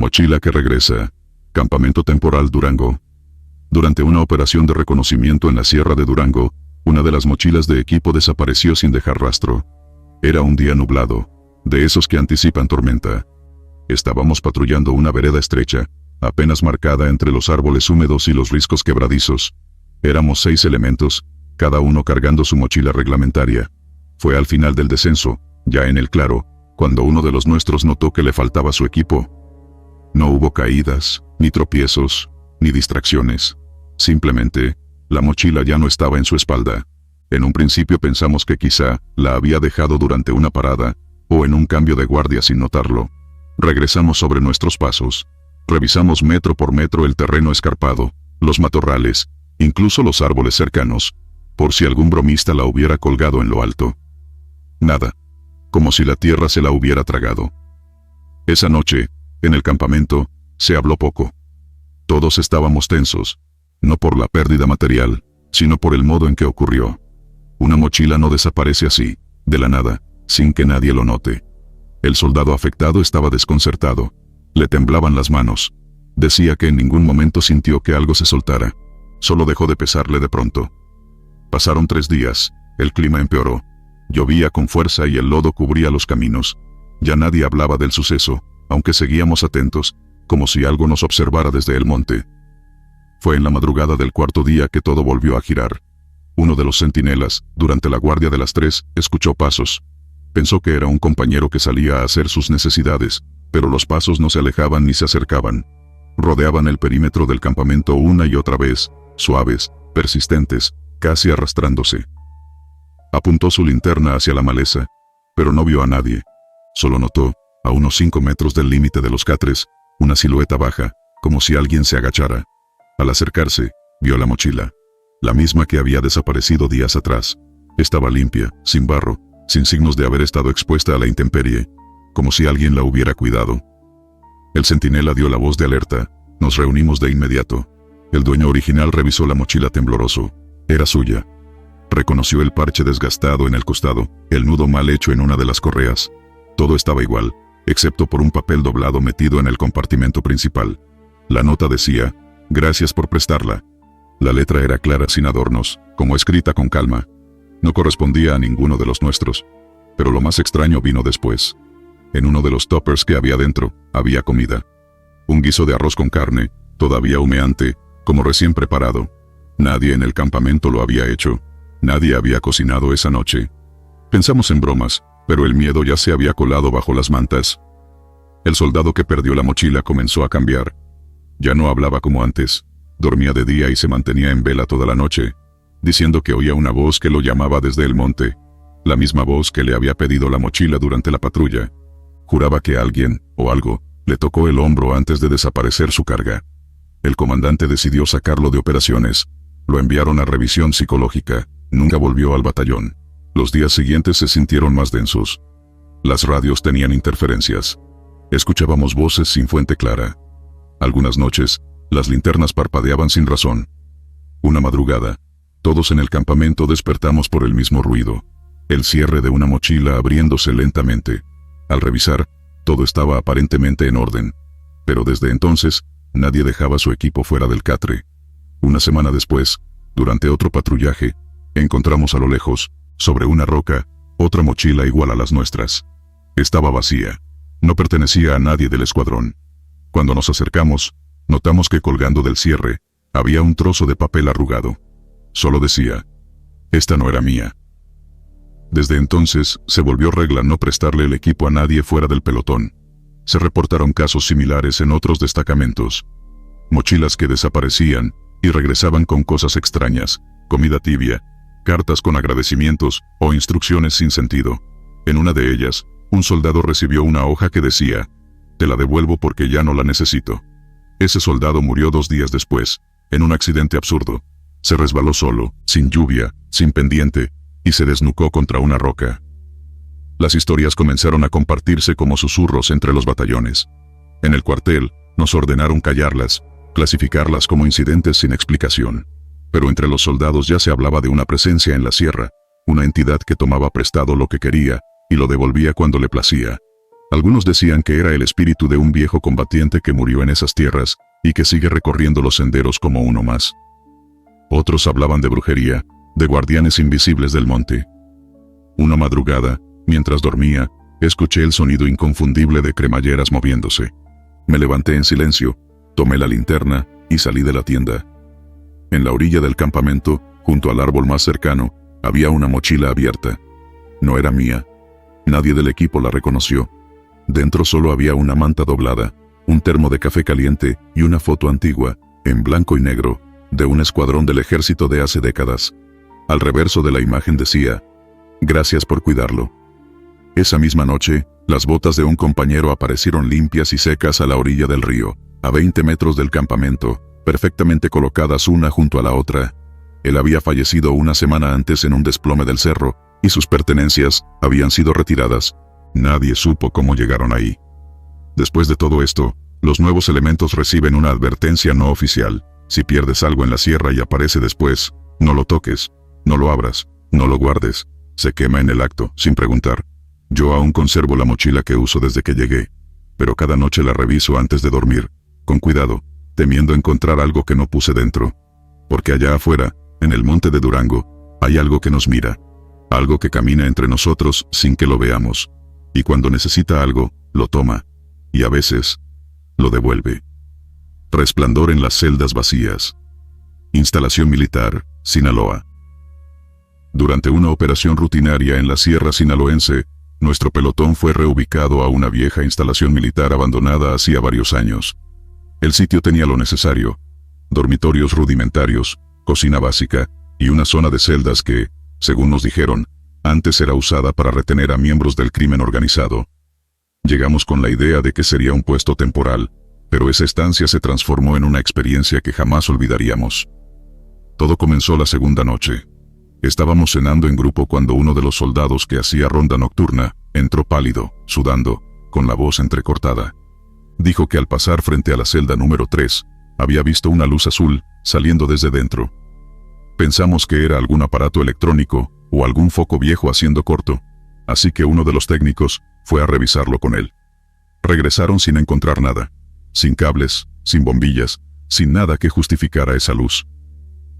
Mochila que regresa. Campamento temporal Durango. Durante una operación de reconocimiento en la Sierra de Durango, una de las mochilas de equipo desapareció sin dejar rastro. Era un día nublado, de esos que anticipan tormenta. Estábamos patrullando una vereda estrecha, apenas marcada entre los árboles húmedos y los riscos quebradizos. Éramos 6 elementos, cada uno cargando su mochila reglamentaria. Fue al final del descenso, ya en el claro, cuando uno de los nuestros notó que le faltaba su equipo. No hubo caídas, ni tropiezos, ni distracciones. Simplemente, la mochila ya no estaba en su espalda. En un principio pensamos que quizá la había dejado durante una parada, o en un cambio de guardia sin notarlo. Regresamos sobre nuestros pasos. Revisamos metro por metro el terreno escarpado, los matorrales, incluso los árboles cercanos, por si algún bromista la hubiera colgado en lo alto. Nada. Como si la tierra se la hubiera tragado. Esa noche, en el campamento, se habló poco. Todos estábamos tensos, no por la pérdida material, sino por el modo en que ocurrió. Una mochila no desaparece así, de la nada, sin que nadie lo note. El soldado afectado estaba desconcertado. Le temblaban las manos. Decía que en ningún momento sintió que algo se soltara. Solo dejó de pesarle de pronto. Pasaron 3 días, el clima empeoró. Llovía con fuerza y el lodo cubría los caminos. Ya nadie hablaba del suceso, aunque seguíamos atentos, como si algo nos observara desde el monte. Fue en la madrugada del 4.º día que todo volvió a girar. Uno de los centinelas, durante la guardia de las 3, escuchó pasos. Pensó que era un compañero que salía a hacer sus necesidades, pero los pasos no se alejaban ni se acercaban. Rodeaban el perímetro del campamento una y otra vez, suaves, persistentes, casi arrastrándose. Apuntó su linterna hacia la maleza, pero no vio a nadie. Solo notó, a unos 5 metros del límite de los catres, una silueta baja, como si alguien se agachara. Al acercarse, vio la mochila. La misma que había desaparecido días atrás. Estaba limpia, sin barro, sin signos de haber estado expuesta a la intemperie, como si alguien la hubiera cuidado. El centinela dio la voz de alerta. Nos reunimos de inmediato. El dueño original revisó la mochila tembloroso. Era suya. Reconoció el parche desgastado en el costado, el nudo mal hecho en una de las correas. Todo estaba igual, excepto por un papel doblado metido en el compartimento principal. La nota decía: "Gracias por prestarla". La letra era clara sin adornos, como escrita con calma. No correspondía a ninguno de los nuestros. Pero lo más extraño vino después. En uno de los toppers que había dentro, había comida. Un guiso de arroz con carne, todavía humeante, como recién preparado. Nadie en el campamento lo había hecho. Nadie había cocinado esa noche. Pensamos en bromas, pero el miedo ya se había colado bajo las mantas. El soldado que perdió la mochila comenzó a cambiar. Ya no hablaba como antes. Dormía de día y se mantenía en vela toda la noche, diciendo que oía una voz que lo llamaba desde el monte. La misma voz que le había pedido la mochila durante la patrulla. Juraba que alguien, o algo, le tocó el hombro antes de desaparecer su carga. El comandante decidió sacarlo de operaciones. Lo enviaron a revisión psicológica. Nunca volvió al batallón. Los días siguientes se sintieron más densos. Las radios tenían interferencias. Escuchábamos voces sin fuente clara. Algunas noches, las linternas parpadeaban sin razón. Una madrugada, todos en el campamento despertamos por el mismo ruido. El cierre de una mochila abriéndose lentamente. Al revisar, todo estaba aparentemente en orden. Pero desde entonces, nadie dejaba su equipo fuera del catre. Una semana después, durante otro patrullaje, encontramos a lo lejos, sobre una roca, otra mochila igual a las nuestras. Estaba vacía. No pertenecía a nadie del escuadrón. Cuando nos acercamos, notamos que colgando del cierre, había un trozo de papel arrugado. Solo decía: "Esta no era mía". Desde entonces, se volvió regla no prestarle el equipo a nadie fuera del pelotón. Se reportaron casos similares en otros destacamentos. Mochilas que desaparecían, y regresaban con cosas extrañas, comida tibia, cartas con agradecimientos, o instrucciones sin sentido. En una de ellas, un soldado recibió una hoja que decía: "Te la devuelvo porque ya no la necesito". Ese soldado murió 2 días después, en un accidente absurdo. Se resbaló solo, sin lluvia, sin pendiente, y se desnucó contra una roca. Las historias comenzaron a compartirse como susurros entre los batallones. En el cuartel, nos ordenaron callarlas, clasificarlas como incidentes sin explicación. Pero entre los soldados ya se hablaba de una presencia en la sierra, una entidad que tomaba prestado lo que quería, y lo devolvía cuando le placía. Algunos decían que era el espíritu de un viejo combatiente que murió en esas tierras, y que sigue recorriendo los senderos como uno más. Otros hablaban de brujería, de guardianes invisibles del monte. Una madrugada, mientras dormía, escuché el sonido inconfundible de cremalleras moviéndose. Me levanté en silencio, tomé la linterna y salí de la tienda. En la orilla del campamento, junto al árbol más cercano, había una mochila abierta. No era mía. Nadie del equipo la reconoció. Dentro solo había una manta doblada, un termo de café caliente y una foto antigua, en blanco y negro, de un escuadrón del ejército de hace décadas. Al reverso de la imagen decía: «Gracias por cuidarlo». Esa misma noche, las botas de un compañero aparecieron limpias y secas a la orilla del río, a 20 metros del campamento, perfectamente colocadas una junto a la otra. Él había fallecido una semana antes en un desplome del cerro, y sus pertenencias habían sido retiradas. Nadie supo cómo llegaron ahí. Después de todo esto, los nuevos elementos reciben una advertencia no oficial. Si pierdes algo en la sierra y aparece después, no lo toques, no lo abras, no lo guardes. Se quema en el acto, sin preguntar. Yo aún conservo la mochila que uso desde que llegué, pero cada noche la reviso antes de dormir, con cuidado, temiendo encontrar algo que no puse dentro. Porque allá afuera, en el monte de Durango, hay algo que nos mira, algo que camina entre nosotros sin que lo veamos, y cuando necesita algo, lo toma, y a veces, lo devuelve. Resplandor en las celdas vacías. Instalación militar, Sinaloa. Durante una operación rutinaria en la sierra sinaloense, nuestro pelotón fue reubicado a una vieja instalación militar abandonada hacía varios años. El sitio tenía lo necesario: dormitorios rudimentarios, cocina básica, y una zona de celdas que, según nos dijeron, antes era usada para retener a miembros del crimen organizado. Llegamos con la idea de que sería un puesto temporal, pero esa estancia se transformó en una experiencia que jamás olvidaríamos. Todo comenzó la segunda noche. Estábamos cenando en grupo cuando uno de los soldados que hacía ronda nocturna entró pálido, sudando, con la voz entrecortada. Dijo que al pasar frente a la celda número 3, había visto una luz azul saliendo desde dentro. Pensamos que era algún aparato electrónico o algún foco viejo haciendo corto, así que uno de los técnicos fue a revisarlo con él. Regresaron sin encontrar nada, sin cables, sin bombillas, sin nada que justificara esa luz.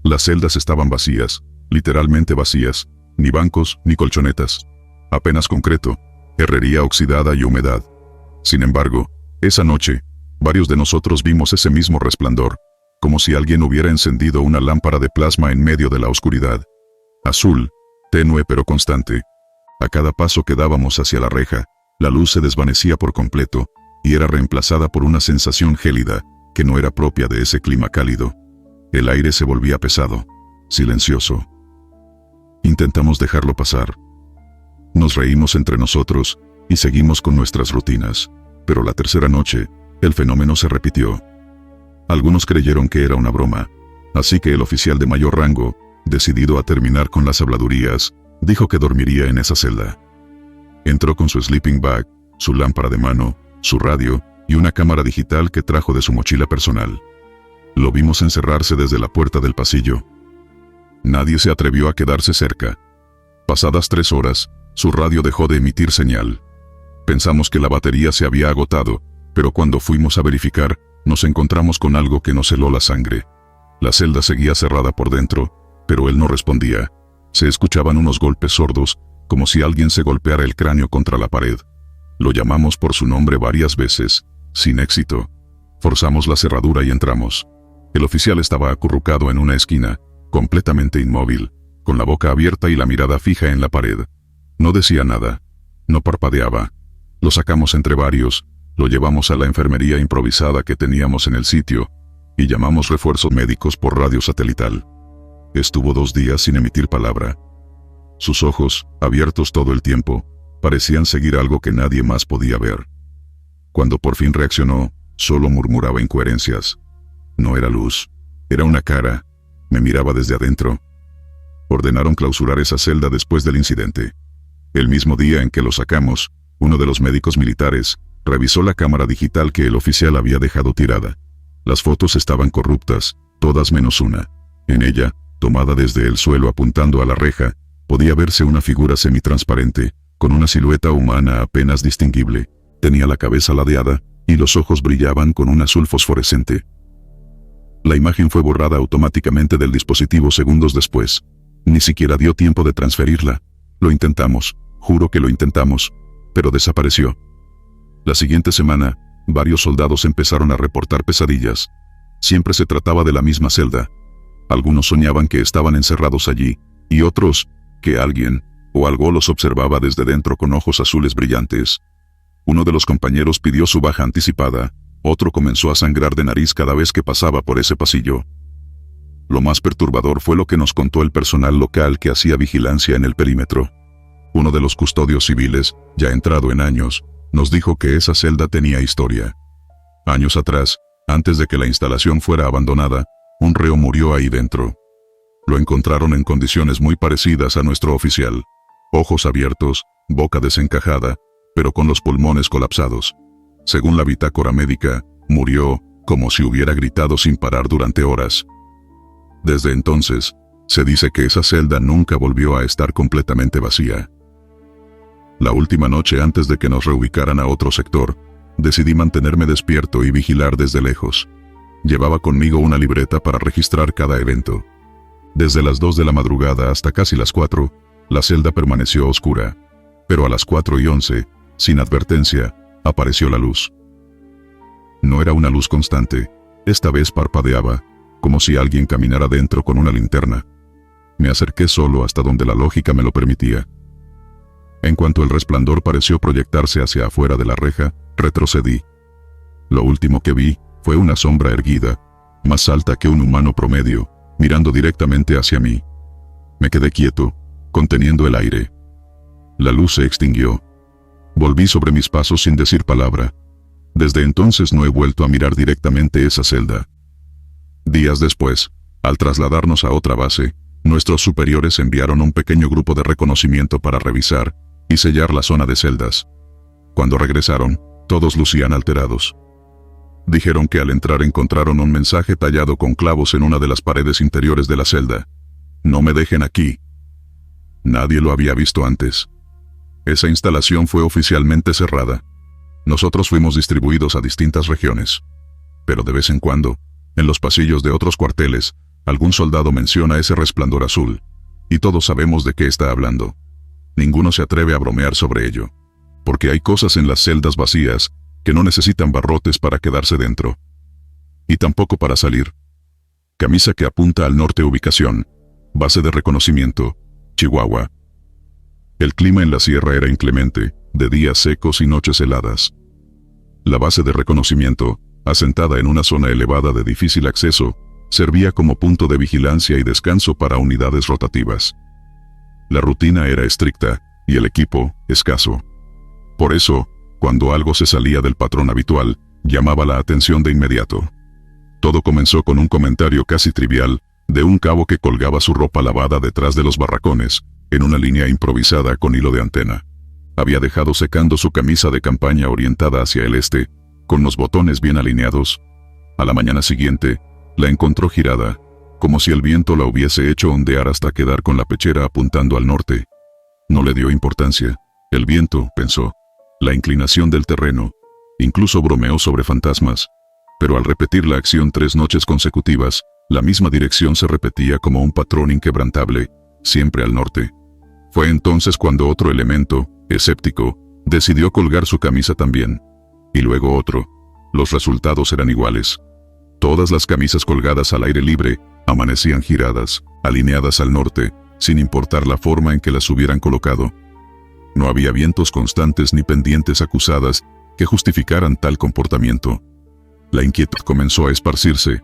Las celdas estaban vacías, literalmente vacías, ni bancos ni colchonetas, apenas concreto, herrería oxidada y humedad. Sin embargo, esa noche, varios de nosotros vimos ese mismo resplandor, como si alguien hubiera encendido una lámpara de plasma en medio de la oscuridad. Azul, tenue pero constante. A cada paso que dábamos hacia la reja, la luz se desvanecía por completo, y era reemplazada por una sensación gélida, que no era propia de ese clima cálido. El aire se volvía pesado, silencioso. Intentamos dejarlo pasar. Nos reímos entre nosotros, y seguimos con nuestras rutinas, pero la tercera noche, el fenómeno se repitió. Algunos creyeron que era una broma, así que el oficial de mayor rango, decidido a terminar con las habladurías, dijo que dormiría en esa celda. Entró con su sleeping bag, su lámpara de mano, su radio y una cámara digital que trajo de su mochila personal. Lo vimos encerrarse desde la puerta del pasillo. Nadie se atrevió a quedarse cerca. Pasadas 3 horas, su radio dejó de emitir señal. Pensamos que la batería se había agotado, pero cuando fuimos a verificar, nos encontramos con algo que nos heló la sangre. La celda seguía cerrada por dentro, pero él no respondía. Se escuchaban unos golpes sordos, como si alguien se golpeara el cráneo contra la pared. Lo llamamos por su nombre varias veces, sin éxito. Forzamos la cerradura y entramos. El oficial estaba acurrucado en una esquina, completamente inmóvil, con la boca abierta y la mirada fija en la pared. No decía nada. No parpadeaba. Lo sacamos entre varios, lo llevamos a la enfermería improvisada que teníamos en el sitio, y llamamos refuerzos médicos por radio satelital. Estuvo 2 días sin emitir palabra. Sus ojos, abiertos todo el tiempo, parecían seguir algo que nadie más podía ver. Cuando por fin reaccionó, solo murmuraba incoherencias. No era luz, era una cara. Me miraba desde adentro. Ordenaron clausurar esa celda después del incidente. El mismo día en que lo sacamos, uno de los médicos militares revisó la cámara digital que el oficial había dejado tirada. Las fotos estaban corruptas, todas menos una. En ella, tomada desde el suelo apuntando a la reja, podía verse una figura semitransparente, con una silueta humana apenas distinguible. Tenía la cabeza ladeada, y los ojos brillaban con un azul fosforescente. La imagen fue borrada automáticamente del dispositivo segundos después. Ni siquiera dio tiempo de transferirla. Lo intentamos, juro que lo intentamos, pero desapareció. La siguiente semana, varios soldados empezaron a reportar pesadillas. Siempre se trataba de la misma celda. Algunos soñaban que estaban encerrados allí, y otros, que alguien, o algo los observaba desde dentro con ojos azules brillantes. Uno de los compañeros pidió su baja anticipada, otro comenzó a sangrar de nariz cada vez que pasaba por ese pasillo. Lo más perturbador fue lo que nos contó el personal local que hacía vigilancia en el perímetro. Uno de los custodios civiles, ya entrado en años, nos dijo que esa celda tenía historia. Años atrás, antes de que la instalación fuera abandonada, un reo murió ahí dentro. Lo encontraron en condiciones muy parecidas a nuestro oficial. Ojos abiertos, boca desencajada, pero con los pulmones colapsados. Según la bitácora médica, murió como si hubiera gritado sin parar durante horas. Desde entonces, se dice que esa celda nunca volvió a estar completamente vacía. La última noche antes de que nos reubicaran a otro sector, decidí mantenerme despierto y vigilar desde lejos. Llevaba conmigo una libreta para registrar cada evento. Desde las 2 de la madrugada hasta casi las 4, la celda permaneció oscura. Pero a las 4:11, sin advertencia, apareció la luz. No era una luz constante, esta vez parpadeaba, como si alguien caminara dentro con una linterna. Me acerqué solo hasta donde la lógica me lo permitía. En cuanto el resplandor pareció proyectarse hacia afuera de la reja, retrocedí. Lo último que vi fue una sombra erguida, más alta que un humano promedio, mirando directamente hacia mí. Me quedé quieto, conteniendo el aire. La luz se extinguió. Volví sobre mis pasos sin decir palabra. Desde entonces no he vuelto a mirar directamente esa celda. Días después, al trasladarnos a otra base, nuestros superiores enviaron un pequeño grupo de reconocimiento para revisar y sellar la zona de celdas. Cuando regresaron, todos lucían alterados. Dijeron que al entrar encontraron un mensaje tallado con clavos en una de las paredes interiores de la celda. No me dejen aquí. Nadie lo había visto antes. Esa instalación fue oficialmente cerrada. Nosotros fuimos distribuidos a distintas regiones. Pero de vez en cuando, en los pasillos de otros cuarteles, algún soldado menciona ese resplandor azul, y todos sabemos de qué está hablando. Ninguno se atreve a bromear sobre ello, porque hay cosas en las celdas vacías que no necesitan barrotes para quedarse dentro. Y tampoco para salir. Camisa que apunta al norte. Ubicación: base de reconocimiento, Chihuahua. El clima en la sierra era inclemente, de días secos y noches heladas. La base de reconocimiento, asentada en una zona elevada de difícil acceso, servía como punto de vigilancia y descanso para unidades rotativas. La rutina era estricta, y el equipo, escaso. Por eso, cuando algo se salía del patrón habitual, llamaba la atención de inmediato. Todo comenzó con un comentario casi trivial, de un cabo que colgaba su ropa lavada detrás de los barracones, en una línea improvisada con hilo de antena. Había dejado secando su camisa de campaña orientada hacia el este, con los botones bien alineados. A la mañana siguiente, la encontró girada, como si el viento la hubiese hecho ondear hasta quedar con la pechera apuntando al norte. No le dio importancia. El viento, pensó. La inclinación del terreno. Incluso bromeó sobre fantasmas. Pero al repetir la acción 3 noches consecutivas, la misma dirección se repetía como un patrón inquebrantable, siempre al norte. Fue entonces cuando otro elemento, escéptico, decidió colgar su camisa también. Y luego otro. Los resultados eran iguales. Todas las camisas colgadas al aire libre, amanecían giradas, alineadas al norte, sin importar la forma en que las hubieran colocado. No había vientos constantes ni pendientes acusadas que justificaran tal comportamiento. La inquietud comenzó a esparcirse.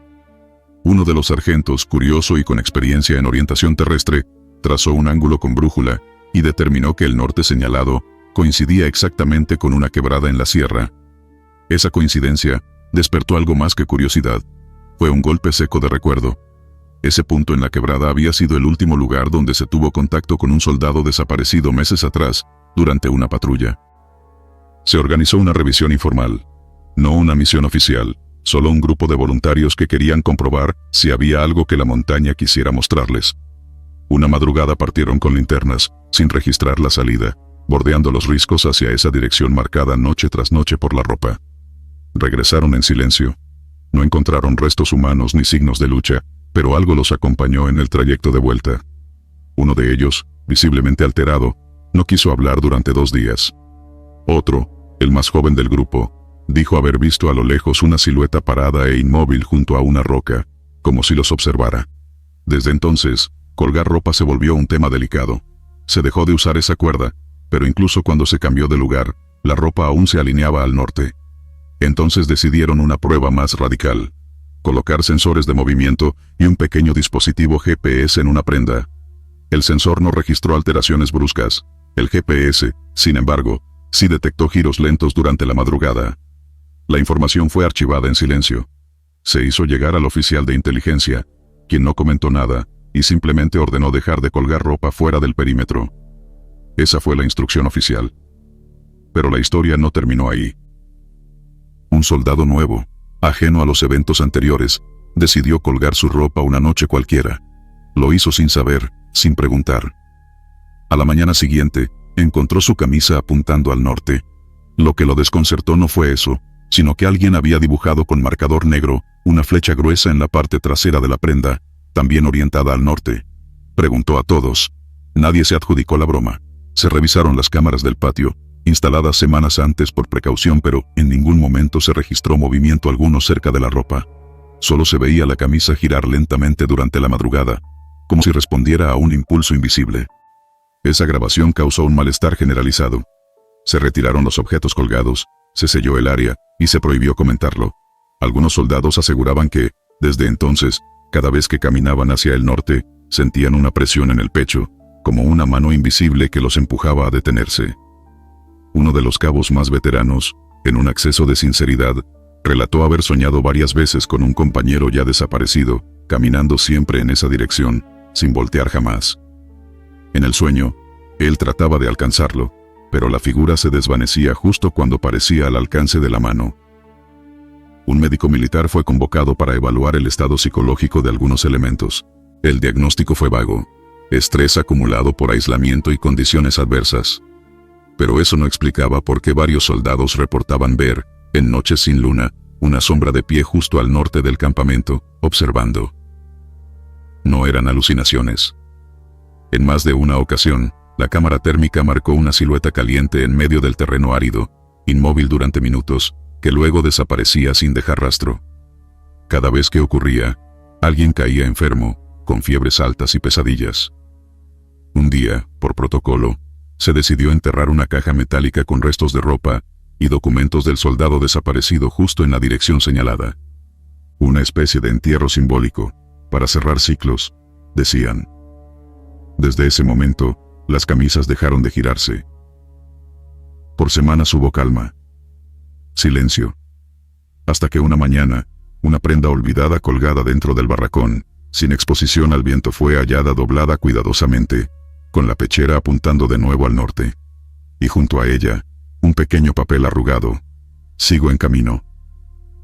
Uno de los sargentos, curioso y con experiencia en orientación terrestre, trazó un ángulo con brújula y determinó que el norte señalado coincidía exactamente con una quebrada en la sierra. Esa coincidencia despertó algo más que curiosidad. Fue un golpe seco de recuerdo. Ese punto en la quebrada había sido el último lugar donde se tuvo contacto con un soldado desaparecido meses atrás, durante una patrulla. Se organizó una revisión informal. No una misión oficial, solo un grupo de voluntarios que querían comprobar si había algo que la montaña quisiera mostrarles. Una madrugada partieron con linternas, sin registrar la salida. bordeando los riscos hacia esa dirección marcada noche tras noche por la ropa. Regresaron en silencio. No encontraron restos humanos ni signos de lucha, pero algo los acompañó en el trayecto de vuelta. Uno de ellos, visiblemente alterado, no quiso hablar durante 2 días. Otro, el más joven del grupo, dijo haber visto a lo lejos una silueta parada e inmóvil junto a una roca, como si los observara. Desde entonces, colgar ropa se volvió un tema delicado. Se dejó de usar esa cuerda, pero incluso cuando se cambió de lugar, la ropa aún se alineaba al norte. Entonces decidieron una prueba más radical: colocar sensores de movimiento y un pequeño dispositivo GPS en una prenda. El sensor no registró alteraciones bruscas. El GPS, sin embargo, sí detectó giros lentos durante la madrugada. La información fue archivada en silencio. Se hizo llegar al oficial de inteligencia, quien no comentó nada, y simplemente ordenó dejar de colgar ropa fuera del perímetro. Esa fue la instrucción oficial. Pero la historia no terminó ahí. Un soldado nuevo, ajeno a los eventos anteriores, decidió colgar su ropa una noche cualquiera. Lo hizo sin saber, sin preguntar. A la mañana siguiente, encontró su camisa apuntando al norte. Lo que lo desconcertó no fue eso, sino que alguien había dibujado con marcador negro una flecha gruesa en la parte trasera de la prenda, también orientada al norte. Preguntó a todos. Nadie se adjudicó la broma. Se revisaron las cámaras del patio, instaladas semanas antes por precaución, pero en ningún momento se registró movimiento alguno cerca de la ropa. Solo se veía la camisa girar lentamente durante la madrugada, como si respondiera a un impulso invisible. Esa grabación causó un malestar generalizado. Se retiraron los objetos colgados, se selló el área, y se prohibió comentarlo. Algunos soldados aseguraban que, desde entonces, cada vez que caminaban hacia el norte, sentían una presión en el pecho, como una mano invisible que los empujaba a detenerse. Uno de los cabos más veteranos, en un acceso de sinceridad, relató haber soñado varias veces con un compañero ya desaparecido, caminando siempre en esa dirección, sin voltear jamás. En el sueño, él trataba de alcanzarlo, pero la figura se desvanecía justo cuando parecía al alcance de la mano. Un médico militar fue convocado para evaluar el estado psicológico de algunos elementos. El diagnóstico fue vago: estrés acumulado por aislamiento y condiciones adversas. Pero eso no explicaba por qué varios soldados reportaban ver, en noches sin luna, una sombra de pie justo al norte del campamento, observando. No eran alucinaciones. En más de una ocasión, la cámara térmica marcó una silueta caliente en medio del terreno árido, inmóvil durante minutos, que luego desaparecía sin dejar rastro. Cada vez que ocurría, alguien caía enfermo, con fiebres altas y pesadillas. Un día, por protocolo, se decidió enterrar una caja metálica con restos de ropa y documentos del soldado desaparecido justo en la dirección señalada. Una especie de entierro simbólico, para cerrar ciclos, decían. Desde ese momento, las camisas dejaron de girarse. Por semanas hubo calma. Silencio. Hasta que una mañana, una prenda olvidada colgada dentro del barracón, sin exposición al viento, fue hallada doblada cuidadosamente, con la pechera apuntando de nuevo al norte. Y junto a ella, un pequeño papel arrugado: sigo en camino.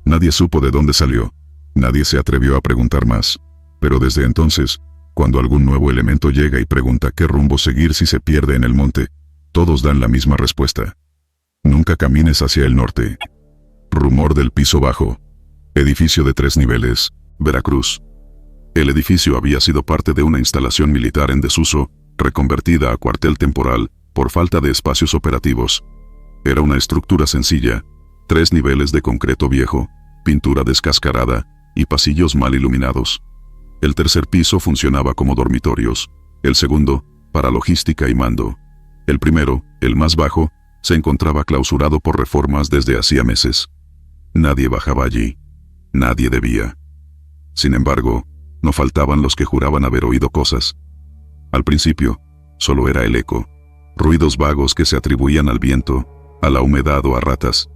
Nadie supo de dónde salió, nadie se atrevió a preguntar más, pero desde entonces, cuando algún nuevo elemento llega y pregunta qué rumbo seguir si se pierde en el monte, todos dan la misma respuesta: nunca camines hacia el norte. Rumor del piso bajo. Edificio de 3 niveles, Veracruz. El edificio había sido parte de una instalación militar en desuso, reconvertida a cuartel temporal, por falta de espacios operativos. Era una estructura sencilla: 3 niveles de concreto viejo, pintura descascarada, y pasillos mal iluminados. El tercer piso funcionaba como dormitorios, el segundo, para logística y mando. El primero, el más bajo, se encontraba clausurado por reformas desde hacía meses. Nadie bajaba allí. Nadie debía. Sin embargo, no faltaban los que juraban haber oído cosas. Al principio, solo era el eco, ruidos vagos que se atribuían al viento, a la humedad o a ratas.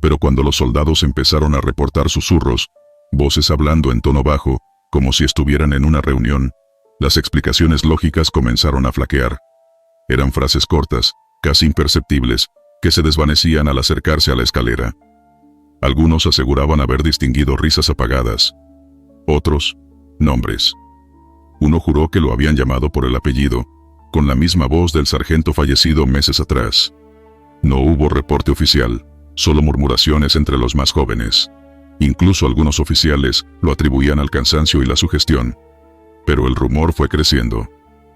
Pero cuando los soldados empezaron a reportar susurros, voces hablando en tono bajo, como si estuvieran en una reunión, las explicaciones lógicas comenzaron a flaquear. Eran frases cortas, casi imperceptibles, que se desvanecían al acercarse a la escalera. Algunos aseguraban haber distinguido risas apagadas. Otros, nombres. Uno juró que lo habían llamado por el apellido, con la misma voz del sargento fallecido meses atrás. No hubo reporte oficial, solo murmuraciones entre los más jóvenes. Incluso algunos oficiales lo atribuían al cansancio y la sugestión. Pero el rumor fue creciendo.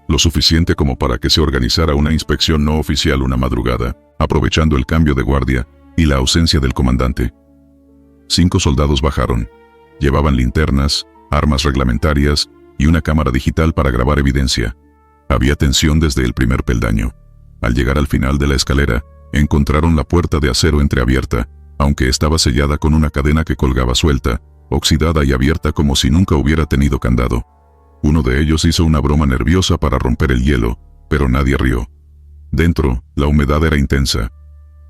Lo suficiente como para que se organizara una inspección no oficial una madrugada, aprovechando el cambio de guardia y la ausencia del comandante. 5 soldados bajaron. Llevaban linternas, armas reglamentarias y una cámara digital para grabar evidencia. Había tensión desde el primer peldaño. Al llegar al final de la escalera, encontraron la puerta de acero entreabierta, aunque estaba sellada con una cadena que colgaba suelta, oxidada y abierta como si nunca hubiera tenido candado. Uno de ellos hizo una broma nerviosa para romper el hielo, pero nadie rió. Dentro, la humedad era intensa.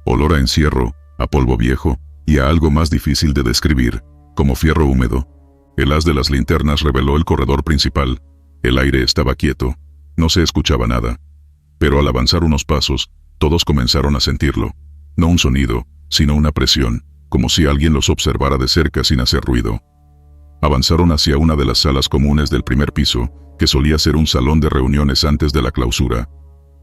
Olor a encierro, a polvo viejo, y a algo más difícil de describir, como fierro húmedo. El haz de las linternas reveló el corredor principal. El aire estaba quieto. No se escuchaba nada. Pero al avanzar unos pasos, todos comenzaron a sentirlo. No un sonido, sino una presión, como si alguien los observara de cerca sin hacer ruido. Avanzaron hacia una de las salas comunes del primer piso, que solía ser un salón de reuniones antes de la clausura.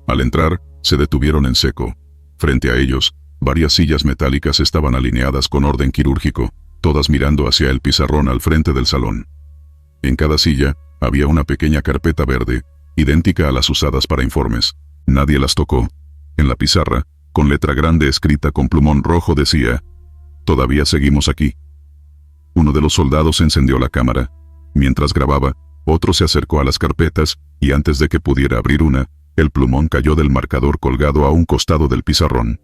Al entrar, se detuvieron en seco. Frente a ellos, varias sillas metálicas estaban alineadas con orden quirúrgico, todas mirando hacia el pizarrón al frente del salón. En cada silla, había una pequeña carpeta verde, idéntica a las usadas para informes. Nadie las tocó. En la pizarra, con letra grande escrita con plumón rojo decía: «Todavía seguimos aquí». Uno de los soldados encendió la cámara. Mientras grababa, otro se acercó a las carpetas, y antes de que pudiera abrir una, el plumón cayó del marcador colgado a un costado del pizarrón.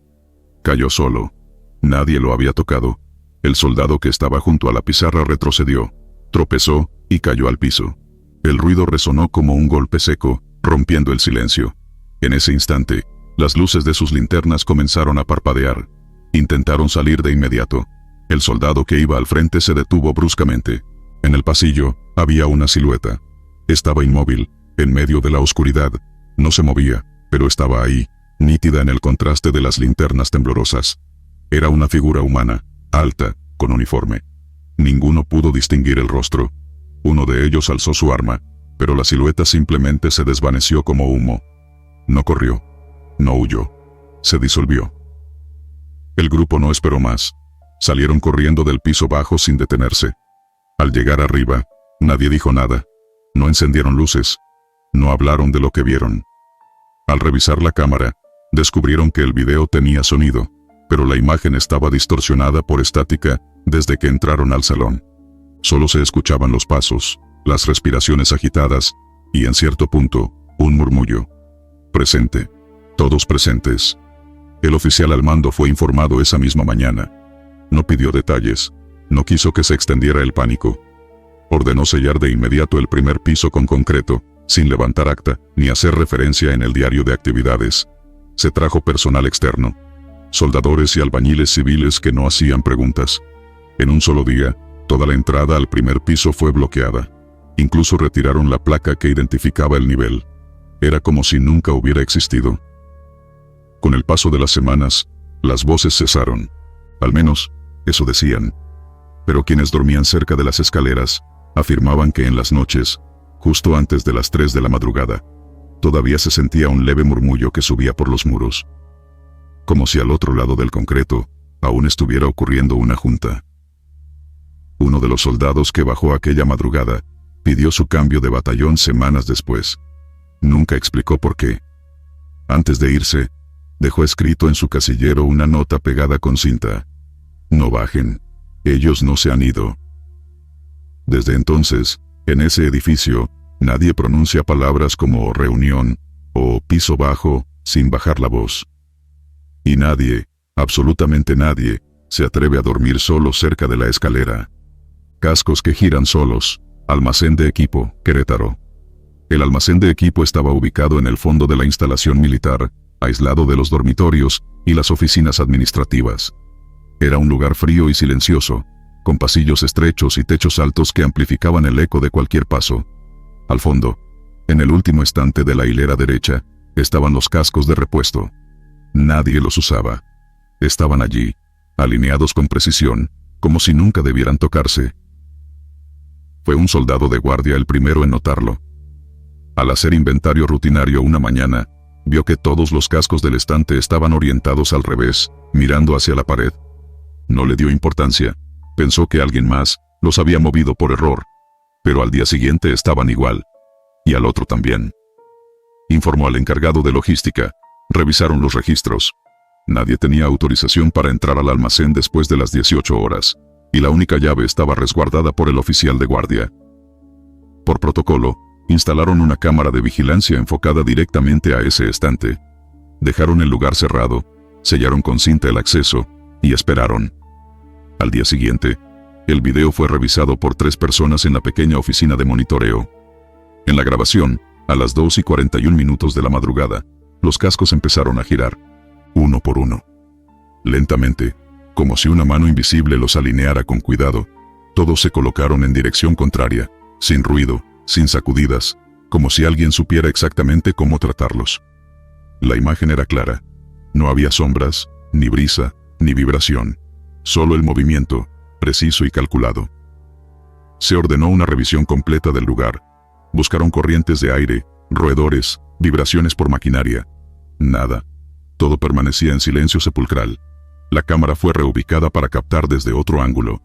Cayó solo. Nadie lo había tocado. El soldado que estaba junto a la pizarra retrocedió, tropezó y cayó al piso. El ruido resonó como un golpe seco, rompiendo el silencio. En ese instante, las luces de sus linternas comenzaron a parpadear. Intentaron salir de inmediato. El soldado que iba al frente se detuvo bruscamente. En el pasillo, había una silueta. Estaba inmóvil, en medio de la oscuridad. No se movía, pero estaba ahí, nítida en el contraste de las linternas temblorosas. Era una figura humana, alta, con uniforme. Ninguno pudo distinguir el rostro. Uno de ellos alzó su arma, pero la silueta simplemente se desvaneció como humo. No corrió. No huyó. Se disolvió. El grupo no esperó más. Salieron corriendo del piso bajo sin detenerse. Al llegar arriba, nadie dijo nada. No encendieron luces. No hablaron de lo que vieron. Al revisar la cámara, descubrieron que el video tenía sonido, pero la imagen estaba distorsionada por estática desde que entraron al salón. Solo se escuchaban los pasos, las respiraciones agitadas, y en cierto punto, un murmullo. Presente. Todos presentes. El oficial al mando fue informado esa misma mañana. No pidió detalles. No quiso que se extendiera el pánico. Ordenó sellar de inmediato el primer piso con concreto, sin levantar acta, ni hacer referencia en el diario de actividades. Se trajo personal externo. Soldadores y albañiles civiles que no hacían preguntas. En un solo día, toda la entrada al primer piso fue bloqueada. Incluso retiraron la placa que identificaba el nivel. Era como si nunca hubiera existido. Con el paso de las semanas, las voces cesaron. Al menos, eso decían. Pero quienes dormían cerca de las escaleras, afirmaban que en las noches, justo antes de las 3 de la madrugada, todavía se sentía un leve murmullo que subía por los muros. Como si al otro lado del concreto, aún estuviera ocurriendo una junta. Uno de los soldados que bajó aquella madrugada, pidió su cambio de batallón semanas después. Nunca explicó por qué. Antes de irse, dejó escrito en su casillero una nota pegada con cinta: «No bajen. Ellos no se han ido». Desde entonces, en ese edificio, nadie pronuncia palabras como reunión o piso bajo sin bajar la voz. Y nadie, absolutamente nadie, se atreve a dormir solo cerca de la escalera. Cascos que giran solos. Almacén de equipo, Querétaro. El almacén de equipo estaba ubicado en el fondo de la instalación militar, aislado de los dormitorios y las oficinas administrativas. Era un lugar frío y silencioso, con pasillos estrechos y techos altos que amplificaban el eco de cualquier paso. Al fondo, en el último estante de la hilera derecha, estaban los cascos de repuesto. Nadie los usaba. Estaban allí, alineados con precisión, como si nunca debieran tocarse. Fue un soldado de guardia el primero en notarlo. Al hacer inventario rutinario una mañana, vio que todos los cascos del estante estaban orientados al revés, mirando hacia la pared. No le dio importancia, pensó que alguien más los había movido por error, pero al día siguiente estaban igual, y al otro también. Informó al encargado de logística, revisaron los registros. Nadie tenía autorización para entrar al almacén después de las 18 horas, y la única llave estaba resguardada por el oficial de guardia. Por protocolo, instalaron una cámara de vigilancia enfocada directamente a ese estante. Dejaron el lugar cerrado, sellaron con cinta el acceso, y esperaron. Al día siguiente, el video fue revisado por 3 personas en la pequeña oficina de monitoreo. En la grabación, a las 2:41 de la madrugada, los cascos empezaron a girar, uno por uno. Lentamente, como si una mano invisible los alineara con cuidado, todos se colocaron en dirección contraria, sin ruido, sin sacudidas, como si alguien supiera exactamente cómo tratarlos. La imagen era clara. No había sombras, ni brisa, ni vibración. Solo el movimiento, preciso y calculado. Se ordenó una revisión completa del lugar. Buscaron corrientes de aire, roedores, vibraciones por maquinaria. Nada. Todo permanecía en silencio sepulcral. La cámara fue reubicada para captar desde otro ángulo.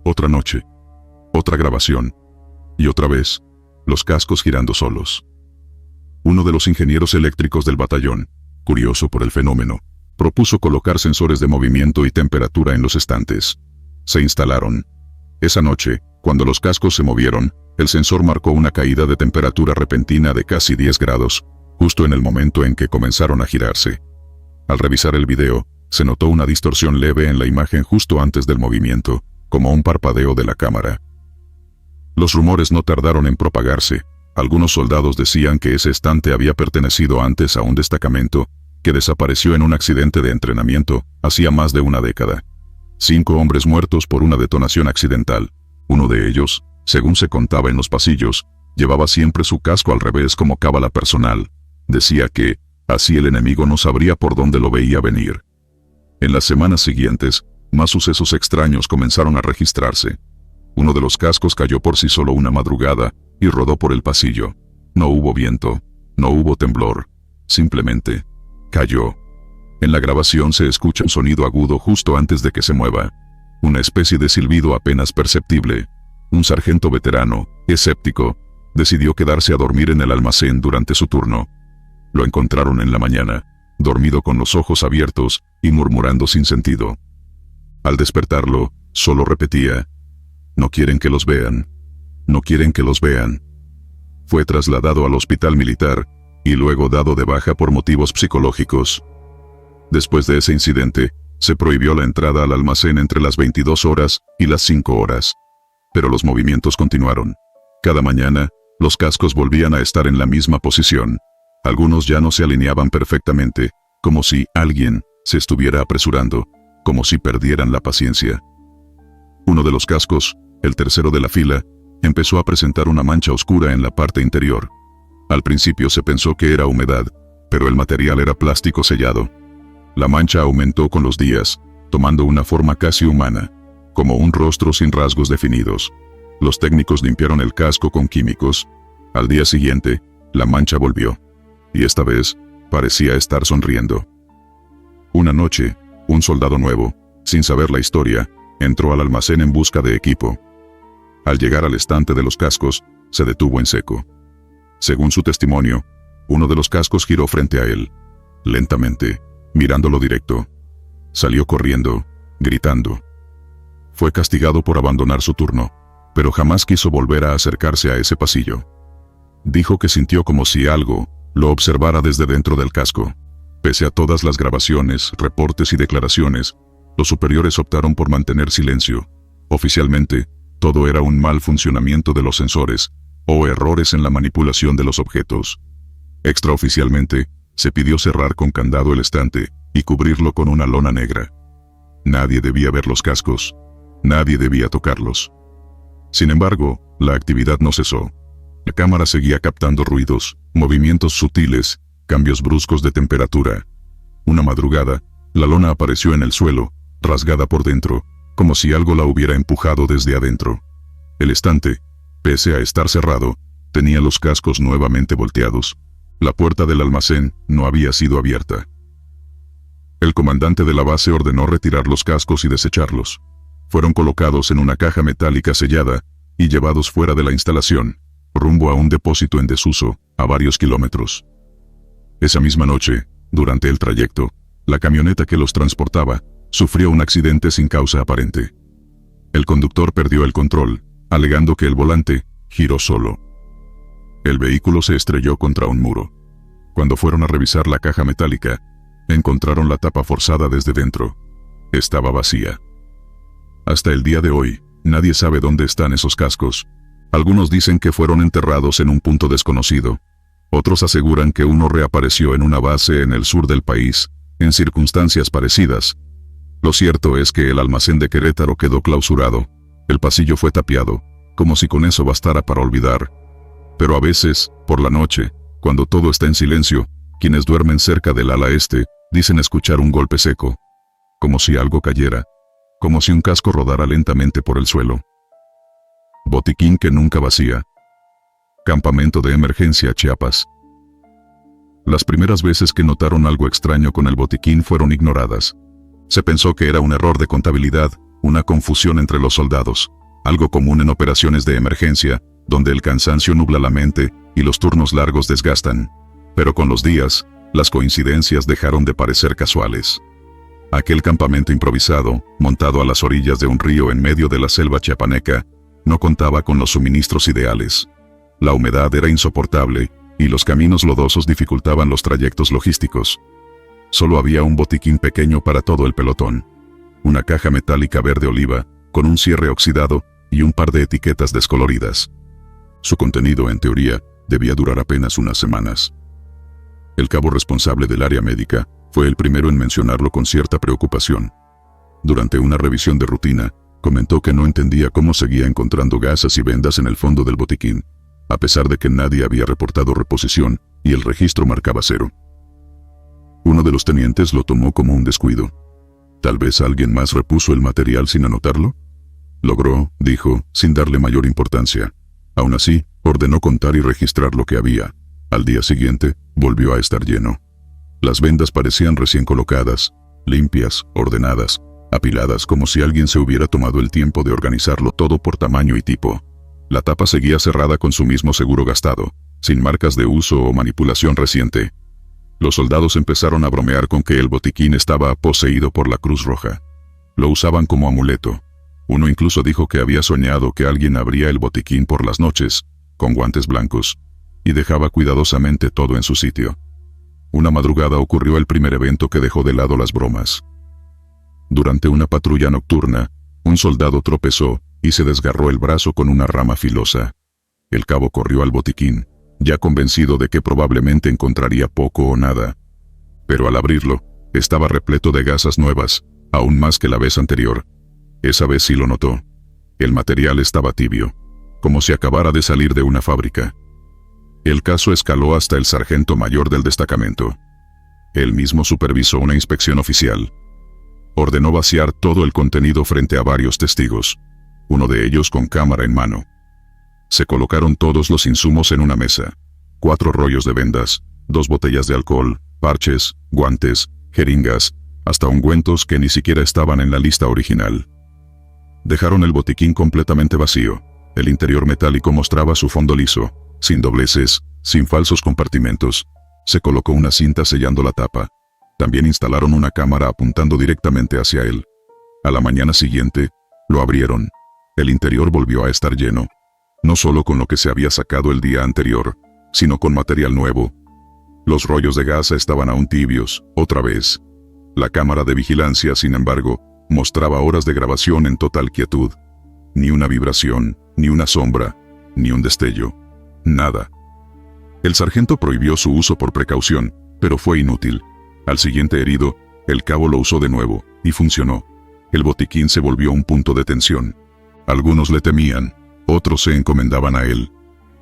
Otra noche. Otra grabación. Y otra vez, los cascos girando solos. Uno de los ingenieros eléctricos del batallón, curioso por el fenómeno, propuso colocar sensores de movimiento y temperatura en los estantes. Se instalaron. Esa noche, cuando los cascos se movieron, el sensor marcó una caída de temperatura repentina de casi 10 grados, justo en el momento en que comenzaron a girarse. Al revisar el video, se notó una distorsión leve en la imagen justo antes del movimiento, como un parpadeo de la cámara. Los rumores no tardaron en propagarse. Algunos soldados decían que ese estante había pertenecido antes a un destacamento, que desapareció en un accidente de entrenamiento, hacía más de una década. 5 hombres muertos por una detonación accidental. Uno de ellos, según se contaba en los pasillos, llevaba siempre su casco al revés como cábala personal. Decía que, así el enemigo no sabría por dónde lo veía venir. En las semanas siguientes, más sucesos extraños comenzaron a registrarse. Uno de los cascos cayó por sí solo una madrugada, y rodó por el pasillo. No hubo viento, no hubo temblor. Simplemente, cayó. En la grabación se escucha un sonido agudo justo antes de que se mueva. Una especie de silbido apenas perceptible. Un sargento veterano, escéptico, decidió quedarse a dormir en el almacén durante su turno. Lo encontraron en la mañana, dormido con los ojos abiertos y murmurando sin sentido. Al despertarlo, solo repetía: "No quieren que los vean. No quieren que los vean". Fue trasladado al hospital militar y luego dado de baja por motivos psicológicos. Después de ese incidente, se prohibió la entrada al almacén entre las 22 horas y las 5 horas. Pero los movimientos continuaron. Cada mañana, los cascos volvían a estar en la misma posición. Algunos ya no se alineaban perfectamente, como si alguien se estuviera apresurando, como si perdieran la paciencia. Uno de los cascos, el tercero de la fila, empezó a presentar una mancha oscura en la parte interior. Al principio se pensó que era humedad, pero el material era plástico sellado. La mancha aumentó con los días, tomando una forma casi humana, como un rostro sin rasgos definidos. Los técnicos limpiaron el casco con químicos. Al día siguiente, la mancha volvió. Y esta vez, parecía estar sonriendo. Una noche, un soldado nuevo, sin saber la historia, entró al almacén en busca de equipo. Al llegar al estante de los cascos, se detuvo en seco. Según su testimonio, uno de los cascos giró frente a él, lentamente, mirándolo directo. Salió corriendo, gritando. Fue castigado por abandonar su turno, pero jamás quiso volver a acercarse a ese pasillo. Dijo que sintió como si algo lo observara desde dentro del casco. Pese a todas las grabaciones, reportes y declaraciones, los superiores optaron por mantener silencio. Oficialmente, todo era un mal funcionamiento de los sensores, o errores en la manipulación de los objetos. Extraoficialmente, se pidió cerrar con candado el estante y cubrirlo con una lona negra. Nadie debía ver los cascos. Nadie debía tocarlos. Sin embargo, la actividad no cesó. La cámara seguía captando ruidos, movimientos sutiles, cambios bruscos de temperatura. Una madrugada, la lona apareció en el suelo, rasgada por dentro, como si algo la hubiera empujado desde adentro. El estante, pese a estar cerrado, Tenía los cascos nuevamente volteados. La puerta del almacén no había sido abierta. El comandante de la base ordenó retirar los cascos y desecharlos. Fueron colocados en una caja metálica sellada y llevados fuera de la instalación, rumbo a un depósito en desuso, a varios kilómetros. Esa misma noche, durante el trayecto, la camioneta que los transportaba sufrió un accidente sin causa aparente. El conductor perdió el control, alegando que el volante giró solo. El vehículo se estrelló contra un muro. Cuando fueron a revisar la caja metálica, encontraron la tapa forzada desde dentro. Estaba vacía. Hasta el día de hoy, nadie sabe dónde están esos cascos. Algunos dicen que fueron enterrados en un punto desconocido. Otros aseguran que uno reapareció en una base en el sur del país, en circunstancias parecidas. Lo cierto es que el almacén de Querétaro quedó clausurado. El pasillo fue tapiado, como si con eso bastara para olvidar. Pero a veces, por la noche, cuando todo está en silencio, quienes duermen cerca del ala este, dicen escuchar un golpe seco. Como si algo cayera. Como si un casco rodara lentamente por el suelo. Botiquín que nunca vacía. Campamento de emergencia Chiapas. Las primeras veces que notaron algo extraño con el botiquín fueron ignoradas. Se pensó que era un error de contabilidad, una confusión entre los soldados, algo común en operaciones de emergencia, donde el cansancio nubla la mente y los turnos largos desgastan. Pero con los días, las coincidencias dejaron de parecer casuales. Aquel campamento improvisado, montado a las orillas de un río en medio de la selva chiapaneca, no contaba con los suministros ideales. La humedad era insoportable, y los caminos lodosos dificultaban los trayectos logísticos. Solo había un botiquín pequeño para todo el pelotón. Una caja metálica verde oliva, con un cierre oxidado, y un par de etiquetas descoloridas. Su contenido, en teoría, debía durar apenas unas semanas. El cabo responsable del área médica fue el primero en mencionarlo con cierta preocupación. Durante una revisión de rutina, comentó que no entendía cómo seguía encontrando gasas y vendas en el fondo del botiquín, a pesar de que nadie había reportado reposición y el registro marcaba 0. Uno de los tenientes lo tomó como un descuido. ¿Tal vez alguien más repuso el material sin anotarlo? Logró, dijo, sin darle mayor importancia. Aún así, ordenó contar y registrar lo que había. Al día siguiente, volvió a estar lleno. Las vendas parecían recién colocadas, limpias, ordenadas, apiladas como si alguien se hubiera tomado el tiempo de organizarlo todo por tamaño y tipo. La tapa seguía cerrada con su mismo seguro gastado, sin marcas de uso o manipulación reciente. Los soldados empezaron a bromear con que el botiquín estaba poseído por la Cruz Roja. Lo usaban como amuleto. Uno incluso dijo que había soñado que alguien abría el botiquín por las noches, con guantes blancos, y dejaba cuidadosamente todo en su sitio. Una madrugada ocurrió el primer evento que dejó de lado las bromas. Durante una patrulla nocturna, un soldado tropezó y se desgarró el brazo con una rama filosa. El cabo corrió al botiquín, ya convencido de que probablemente encontraría poco o nada. Pero al abrirlo, estaba repleto de gasas nuevas, aún más que la vez anterior. Esa vez sí lo notó. El material estaba tibio, como si acabara de salir de una fábrica. El caso escaló hasta el sargento mayor del destacamento. Él mismo supervisó una inspección oficial. Ordenó vaciar todo el contenido frente a varios testigos, uno de ellos con cámara en mano. Se colocaron todos los insumos en una mesa. 4 rollos de vendas, 2 botellas de alcohol, parches, guantes, jeringas, hasta ungüentos que ni siquiera estaban en la lista original. Dejaron el botiquín completamente vacío. El interior metálico mostraba su fondo liso, sin dobleces, sin falsos compartimentos. Se colocó una cinta sellando la tapa. También instalaron una cámara apuntando directamente hacia él. A la mañana siguiente, lo abrieron. El interior volvió a estar lleno. No solo con lo que se había sacado el día anterior, sino con material nuevo. Los rollos de gasa estaban aún tibios, otra vez. La cámara de vigilancia, sin embargo, mostraba horas de grabación en total quietud. Ni una vibración, ni una sombra, ni un destello. Nada. El sargento prohibió su uso por precaución, pero fue inútil. Al siguiente herido, el cabo lo usó de nuevo, y funcionó. El botiquín se volvió un punto de tensión. Algunos le temían, otros se encomendaban a él.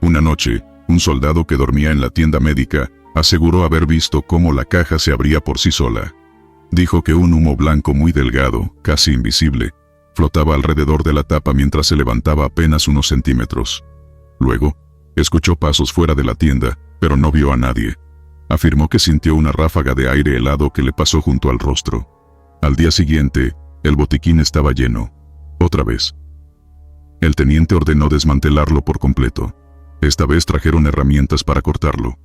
Una noche, un soldado que dormía en la tienda médica, aseguró haber visto cómo la caja se abría por sí sola. Dijo que un humo blanco muy delgado, casi invisible, flotaba alrededor de la tapa mientras se levantaba apenas unos centímetros. Luego, Escuchó pasos fuera de la tienda, pero no vio a nadie. Afirmó que sintió una ráfaga de aire helado que le pasó junto al rostro. Al día siguiente, el botiquín estaba lleno. Otra vez. El teniente ordenó desmantelarlo por completo. Esta vez trajeron herramientas para cortarlo.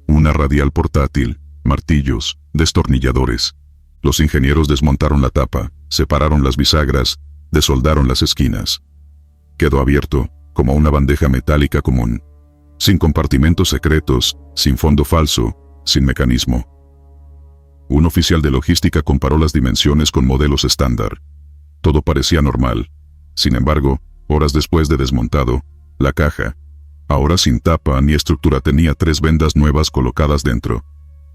Una radial portátil, martillos, destornilladores. Los ingenieros desmontaron la tapa, separaron las bisagras, desoldaron las esquinas. Quedó abierto, como una bandeja metálica común. Sin compartimentos secretos, sin fondo falso, sin mecanismo. Un oficial de logística comparó las dimensiones con modelos estándar. Todo parecía normal. Sin embargo, horas después de desmontado, la caja, ahora sin tapa ni estructura, tenía 3 vendas nuevas colocadas dentro.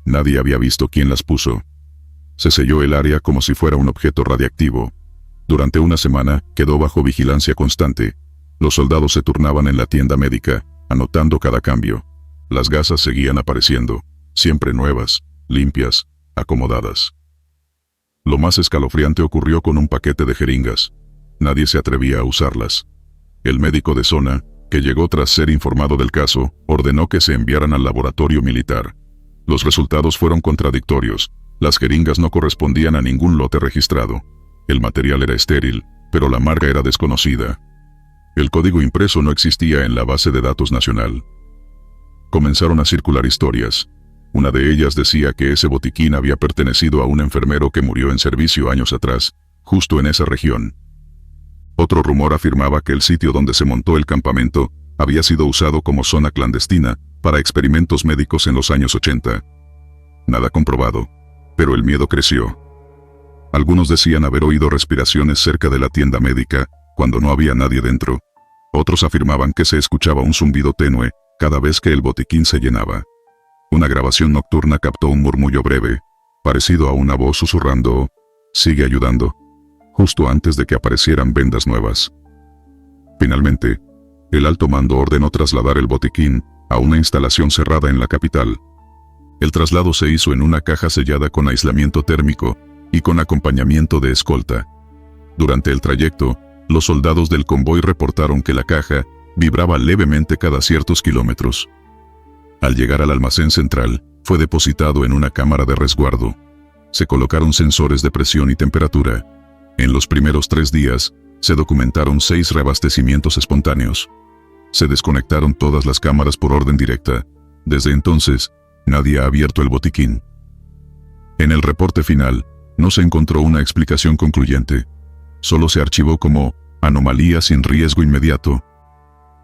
Nadie había visto quién las puso. Se selló el área como si fuera un objeto radiactivo. Durante una semana, quedó bajo vigilancia constante. Los soldados se turnaban en la tienda médica, anotando cada cambio. Las gasas seguían apareciendo, siempre nuevas, limpias, acomodadas. Lo más escalofriante ocurrió con un paquete de jeringas. Nadie se atrevía a usarlas. El médico de zona, que llegó tras ser informado del caso, ordenó que se enviaran al laboratorio militar. Los resultados fueron contradictorios. Las jeringas no correspondían a ningún lote registrado. El material era estéril, pero la marca era desconocida. El código impreso no existía en la base de datos nacional. Comenzaron a circular historias. Una de ellas decía que ese botiquín había pertenecido a un enfermero que murió en servicio años atrás, justo en esa región. Otro rumor afirmaba que el sitio donde se montó el campamento había sido usado como zona clandestina para experimentos médicos en los años 80. Nada comprobado, pero el miedo creció. Algunos decían haber oído respiraciones cerca de la tienda médica, cuando no había nadie dentro. Otros afirmaban que se escuchaba un zumbido tenue cada vez que el botiquín se llenaba. Una grabación nocturna captó un murmullo breve, parecido a una voz susurrando, «Sigue ayudando», justo antes de que aparecieran vendas nuevas. Finalmente, el alto mando ordenó trasladar el botiquín a una instalación cerrada en la capital. El traslado se hizo en una caja sellada con aislamiento térmico y con acompañamiento de escolta. Durante el trayecto, los soldados del convoy reportaron que la caja vibraba levemente cada ciertos kilómetros. Al llegar al almacén central, fue depositado en una cámara de resguardo. Se colocaron sensores de presión y temperatura. En los primeros 3 días, se documentaron 6 reabastecimientos espontáneos. Se desconectaron todas las cámaras por orden directa. Desde entonces, nadie ha abierto el botiquín. En el reporte final, no se encontró una explicación concluyente. Solo se archivó como anomalía sin riesgo inmediato.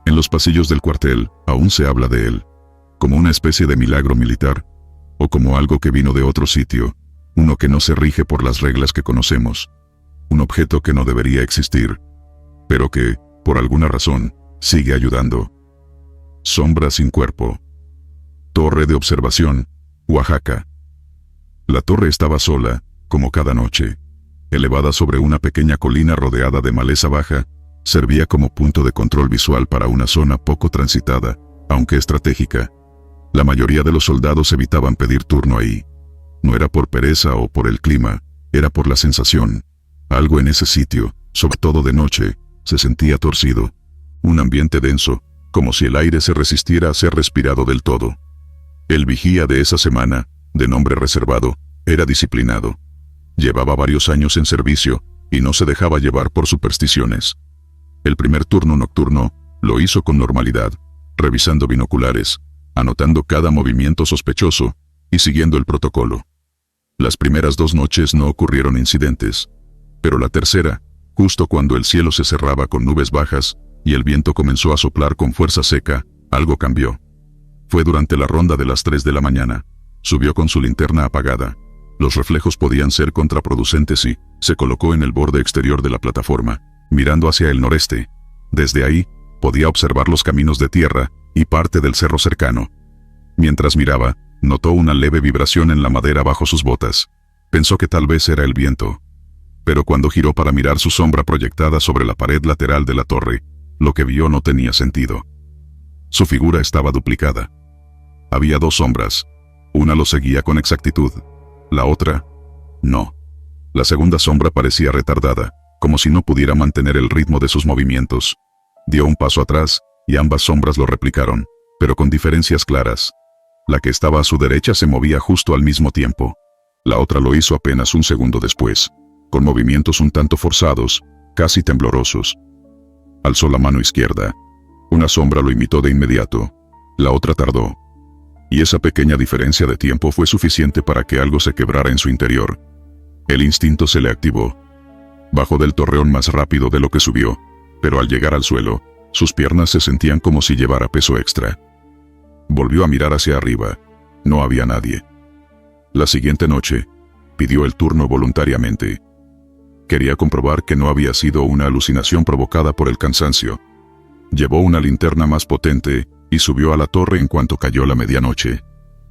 En los pasillos del cuartel, aún se habla de él, como una especie de milagro militar, o como algo que vino de otro sitio, uno que no se rige por las reglas que conocemos, un objeto que no debería existir, pero que, por alguna razón, sigue ayudando. Sombra sin cuerpo. Torre de observación, Oaxaca. La torre estaba sola, como cada noche. Elevada sobre una pequeña colina rodeada de maleza baja, servía como punto de control visual para una zona poco transitada, aunque estratégica. La mayoría de los soldados evitaban pedir turno ahí. No era por pereza o por el clima, era por la sensación. Algo en ese sitio, sobre todo de noche, se sentía torcido. Un ambiente denso, como si el aire se resistiera a ser respirado del todo. El vigía de esa semana, de nombre reservado, era disciplinado. Llevaba varios años en servicio, y no se dejaba llevar por supersticiones. El primer turno nocturno, lo hizo con normalidad, revisando binoculares, anotando cada movimiento sospechoso, y siguiendo el protocolo. Las primeras 2 noches no ocurrieron incidentes, pero la tercera, justo cuando el cielo se cerraba con nubes bajas, y el viento comenzó a soplar con fuerza seca, algo cambió. Fue durante la ronda de las 3 de la mañana. Subió con su linterna apagada. Los reflejos podían ser contraproducentes y se colocó en el borde exterior de la plataforma, mirando hacia el noreste. Desde ahí, podía observar los caminos de tierra y parte del cerro cercano. Mientras miraba, notó una leve vibración en la madera bajo sus botas. Pensó que tal vez era el viento. Pero cuando giró para mirar su sombra proyectada sobre la pared lateral de la torre, lo que vio no tenía sentido. Su figura estaba duplicada. Había 2 sombras. Una lo seguía con exactitud. La otra, no. La segunda sombra parecía retardada, como si no pudiera mantener el ritmo de sus movimientos. Dio un paso atrás, y ambas sombras lo replicaron, pero con diferencias claras. La que estaba a su derecha se movía justo al mismo tiempo. La otra lo hizo apenas un segundo después, con movimientos un tanto forzados, casi temblorosos. Alzó la mano izquierda. Una sombra lo imitó de inmediato. La otra tardó. Y esa pequeña diferencia de tiempo fue suficiente para que algo se quebrara en su interior. El instinto se le activó. Bajó del torreón más rápido de lo que subió, pero al llegar al suelo, sus piernas se sentían como si llevara peso extra. Volvió a mirar hacia arriba. No había nadie. La siguiente noche, pidió el turno voluntariamente. Quería comprobar que no había sido una alucinación provocada por el cansancio. Llevó una linterna más potente y subió a la torre en cuanto cayó la medianoche.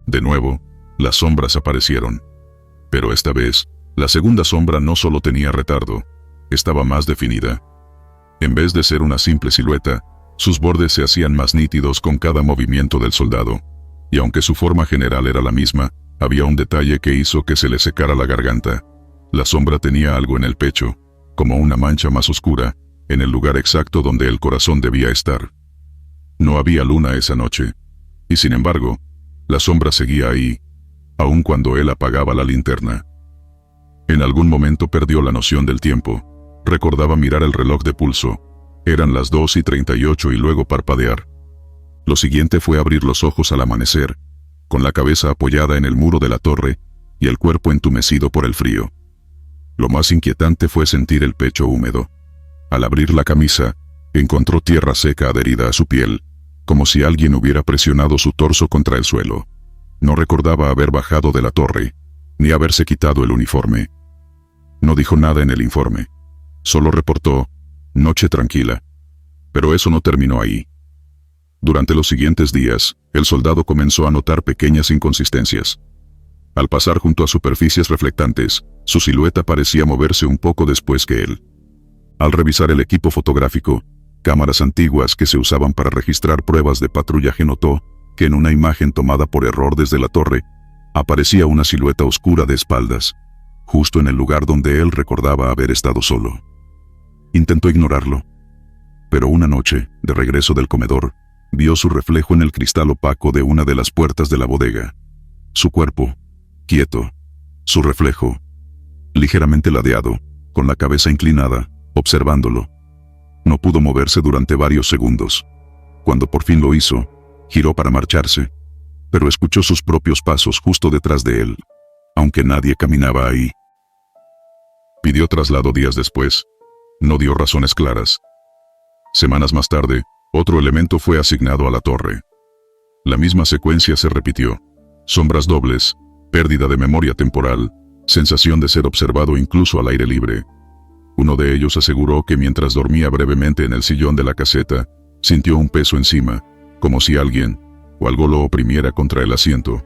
De nuevo, las sombras aparecieron. Pero esta vez, la segunda sombra no solo tenía retardo, estaba más definida. En vez de ser una simple silueta, sus bordes se hacían más nítidos con cada movimiento del soldado. Y aunque su forma general era la misma, había un detalle que hizo que se le secara la garganta. La sombra tenía algo en el pecho, como una mancha más oscura, en el lugar exacto donde el corazón debía estar. No había luna esa noche, y sin embargo, la sombra seguía ahí, aun cuando él apagaba la linterna. En algún momento perdió la noción del tiempo. Recordaba mirar el reloj de pulso. Eran las 2:38 y luego parpadear. Lo siguiente fue abrir los ojos al amanecer, con la cabeza apoyada en el muro de la torre y el cuerpo entumecido por el frío. Lo más inquietante fue sentir el pecho húmedo. Al abrir la camisa, encontró tierra seca adherida a su piel, como si alguien hubiera presionado su torso contra el suelo. No recordaba haber bajado de la torre, ni haberse quitado el uniforme. No dijo nada en el informe. Solo reportó, noche tranquila. Pero eso no terminó ahí. Durante los siguientes días, el soldado comenzó a notar pequeñas inconsistencias. Al pasar junto a superficies reflectantes, su silueta parecía moverse un poco después que él. Al revisar el equipo fotográfico, cámaras antiguas que se usaban para registrar pruebas de patrullaje, notó que en una imagen tomada por error desde la torre, aparecía una silueta oscura de espaldas, justo en el lugar donde él recordaba haber estado solo. Intentó ignorarlo, pero una noche, de regreso del comedor, vio su reflejo en el cristal opaco de una de las puertas de la bodega. Su cuerpo, quieto, su reflejo, ligeramente ladeado, con la cabeza inclinada, observándolo. No pudo moverse durante varios segundos. Cuando por fin lo hizo, giró para marcharse, pero escuchó sus propios pasos justo detrás de él, aunque nadie caminaba ahí. Pidió traslado días después. No dio razones claras. Semanas más tarde, otro elemento fue asignado a la torre. La misma secuencia se repitió. Sombras dobles, pérdida de memoria temporal, sensación de ser observado incluso al aire libre. Uno de ellos aseguró que mientras dormía brevemente en el sillón de la caseta, sintió un peso encima, como si alguien o algo lo oprimiera contra el asiento.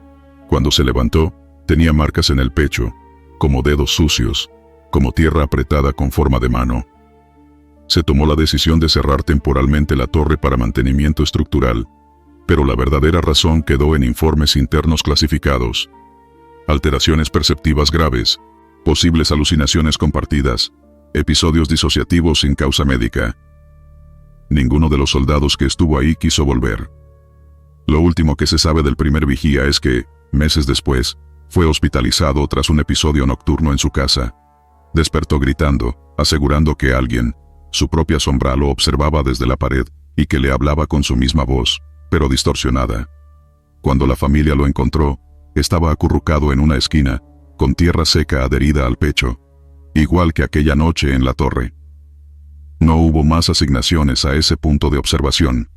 Cuando se levantó, tenía marcas en el pecho, como dedos sucios, como tierra apretada con forma de mano. Se tomó la decisión de cerrar temporalmente la torre para mantenimiento estructural, pero la verdadera razón quedó en informes internos clasificados. Alteraciones perceptivas graves, posibles alucinaciones compartidas, episodios disociativos sin causa médica. Ninguno de los soldados que estuvo ahí quiso volver. Lo último que se sabe del primer vigía es que, meses después, fue hospitalizado tras un episodio nocturno en su casa. Despertó gritando, asegurando que alguien, su propia sombra, lo observaba desde la pared y que le hablaba con su misma voz, pero distorsionada. Cuando la familia lo encontró, estaba acurrucado en una esquina, con tierra seca adherida al pecho, igual que aquella noche en la torre. No hubo más asignaciones a ese punto de observación.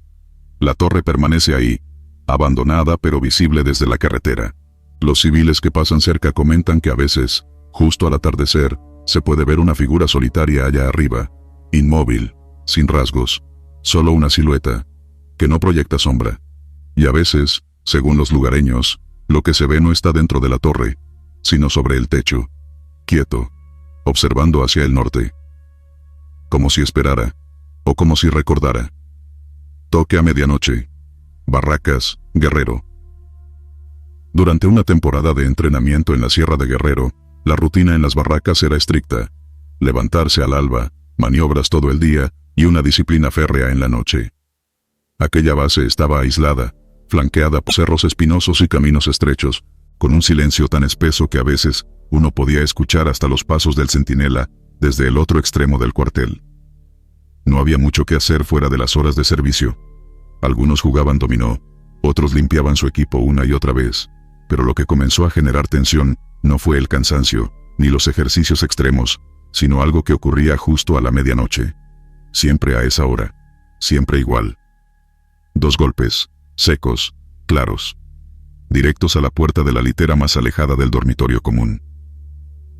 La torre permanece ahí, abandonada pero visible desde la carretera. Los civiles que pasan cerca comentan que a veces, justo al atardecer, se puede ver una figura solitaria allá arriba, inmóvil, sin rasgos, solo una silueta, que no proyecta sombra. Y a veces, según los lugareños, lo que se ve no está dentro de la torre, sino sobre el techo, quieto, observando hacia el norte. Como si esperara, o como si recordara. Toque a medianoche. Barracas, Guerrero. Durante una temporada de entrenamiento en la Sierra de Guerrero, la rutina en las barracas era estricta. Levantarse al alba, maniobras todo el día y una disciplina férrea en la noche. Aquella base estaba aislada, flanqueada por cerros espinosos y caminos estrechos, con un silencio tan espeso que a veces uno podía escuchar hasta los pasos del centinela desde el otro extremo del cuartel. No había mucho que hacer fuera de las horas de servicio. Algunos jugaban dominó, otros limpiaban su equipo una y otra vez, pero lo que comenzó a generar tensión no fue el cansancio, ni los ejercicios extremos, sino algo que ocurría justo a la medianoche. Siempre a esa hora, siempre igual. 2 golpes, secos, claros, directos a la puerta de la litera más alejada del dormitorio común.